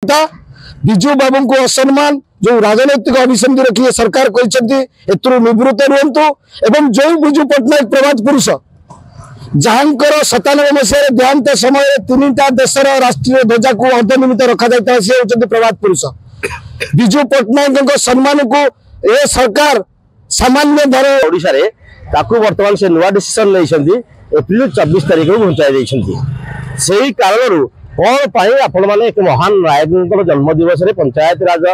कथा विजु बाबू को असम्मान जो राजनैतिक अभिसंधि रखी सरकार कहते निवृत्त रुहतु एवं जो विजु पट्टनायक प्रभात पुरुष जहाँकर 97 मसीह देहांत समय 3टा देशर राष्ट्रीय ध्वजा को अर्धनिमित रखा जाता सी होती प्रभात पुरुष विजु पट्टनायक सम्मान को ए सरकार सामान्य धर ओडिशा रे ताकू वर्तमान से नुआ डिसीजन नहीं एप्रिल 24 तारिख को घुंचाई से कारण कौन पाई आपण माने एक महान नायक जन्म दिवस रे पंचायत राज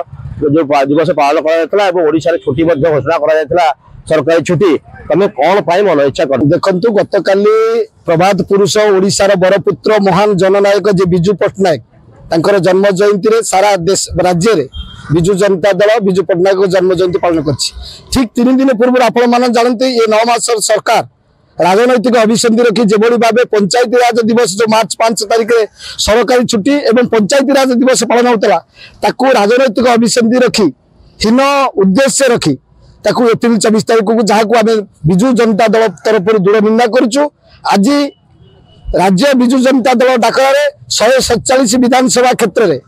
जो दिवस पालन करा ओडिशा रे छुट्टी घोषणा करा सरकारी छुट्टी तमें कौन पाई मन इच्छा कर देखंतु गतकाली प्रभात पुरुष ओडिशार बरपुत्र महान जननायक जे विजु पट्टनायक तांकर जन्म जयंती रे सारा देश राज्य रे विजु जनता दल विजु पट्टनायक जन्म जयंती पालन करछि ठीक 3 दिन पूर्व आपण मान जानते ये 9 मास सरकार राजनैतिक अभिसंधि रखी जेभली भाव पंचायती राज दिवस जो मार्च 5 तारिख में सरकारी छुट्टी एवं पंचायती राज दिवस पालन होता ताकू राजनैतिक अभिसंधि रखी हीन उद्देश्य रखी ताकू एप्रिल 24 तारिख को जहाँ को आम विजु जनता दल तरफ दृढ़ निंदा करुचु आज राज्य विजु जनता दल डाकर 147 विधानसभा क्षेत्र में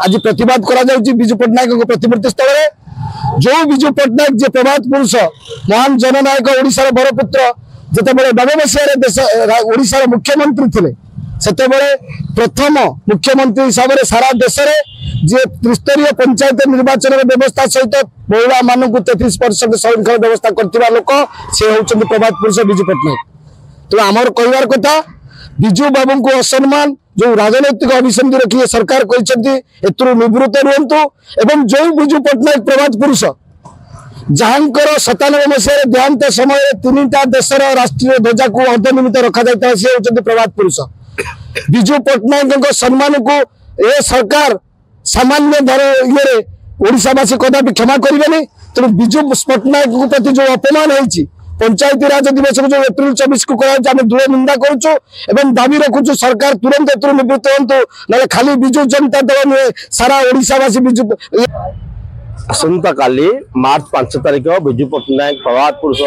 आज प्रतिवाद करा विजु पट्टनायक प्रतिमूर्ति स्थल में जो विजु पट्टनायक जे प्रभात पुरुष महान जननायक ओडिशार बरपुत्र जितेबाला 90 मसीह ओडिशार मुख्यमंत्री थे से प्रथम मुख्यमंत्री हिसाब से सारा देश में जे त्रिस्तरीय पंचायत निर्वाचन व्यवस्था सहित महिला मानक 33% संरक्षण व्यवस्था करथिबा लोक से होउछन प्रभात पुरुष विजु पट्टनायक। तो आमर कहबार कथा विजु बाबू को असम्मान जो राजनैतिक अभिसंधि रखी सरकार कहते निवृत्त रुहतु एवं जो विजु पट्टनायक प्रभात पुरुष जहाँकर 97 मसीह देहांत समय 3टा देशर राष्ट्रीय ध्वजा को अर्धनिमित रखा जाता सी होती प्रभात पुरुष विजु पट्टनायक सम्मान को ए सरकार सामान्य धर ये ओडिशावासी कदापि क्षमा करेंगे तेणु विजु पट्टनायक प्रति जो अपमान होती पंचायती राज दिवस को जो एप्रिल 24 को आम दृढ़ निंदा करुचु दाबी रखुचु सरकार तुरंत निवृत्त हूँ ना खाली विजु जनता दल नुहे सारा ओडिशावासी विजु आसंता काली मार्च 5 तारिख विजु पट्टनायक प्रभात पुरुष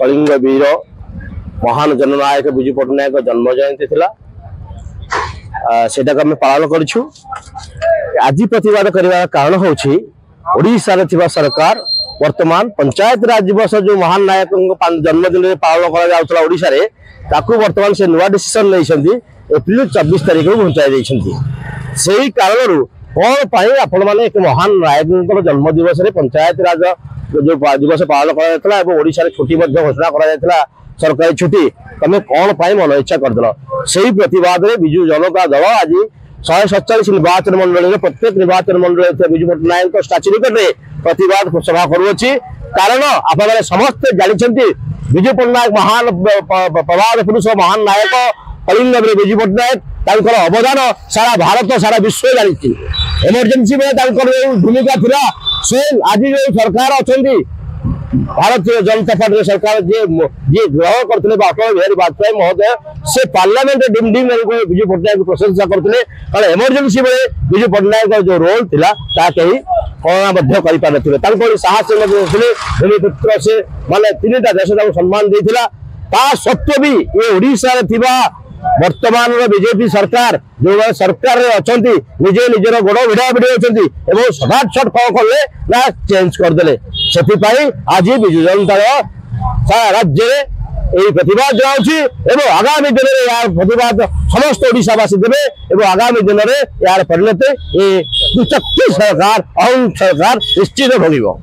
कलिंग वीर महान जननायक विजु पट्टनायक जन्म जयंती थिला सेटा आम पालन करूँ। आज प्रतिवाद करने कारण होछि ओडिशा रे थिबा सरकार वर्तमान पंचायत राज दिवस जो महान नायक जन्मदिन में पालन करा ओडिशा रे ताकू वर्तमान से नुआ डिसीजन नहीं एप्रिल 24 तारिख को घुंचाई से कारण कौन पाई आपण माने एक महान नायक जन्म दिवस रे पंचायत राज जो दिवस पालन करा ओडिशा रे छुट्टी घोषणा करा सरकारी छुट्टी तमें कौन पाई मन इच्छा करदेल से प्रतिवाद में विजु जनता दल आज 147 निर्वाचन मंडल प्रत्येक निर्वाचन मंडल विजु पट्टनायक स्टाच्यू निकट में प्रतिवाद सभा करुच्ची कारण आप समस्ते जानते विजु पट्टनायक महान प्रभात पुरुष महान नायक कलिंग विजु पट्टनायक अवदान सारा भारत सारा विश्व जानी इमरजेंसी में भूमिका थिला से आज जो सरकार अच्छा भारतीय जनता पार्टी सरकार जी ग्रहण करते अटल बिहारी वाजपेयी महोदय से पार्लियामेंट डिमडिंग विजु पट्टनायक प्रशंसा करते कारण इमरजेंसी में विजु पट्टनायक जो रोल थिला ता कहीं कल्पना कर साहस भूमिपुत्र से माने 3टा देश सम्मान देता ता सत्वे भी ये ओडिशा रे थिबा वर्तमान बीजेपी सरकार जो सरकार अच्छा निजे निजर गोड़ भिड़ा भिड़ी अच्छा सटाट कौन कले ना चेंज करदे से आज विजु जनता सारा राज्य में प्रतिवाद जनाऊँ आगामी दिन में यार प्रतिवाद समस्त ओडिशावासी देवे आगामी दिन में यार परिणति ये दुचक्की सरकार अहं सरकार निश्चित भोग।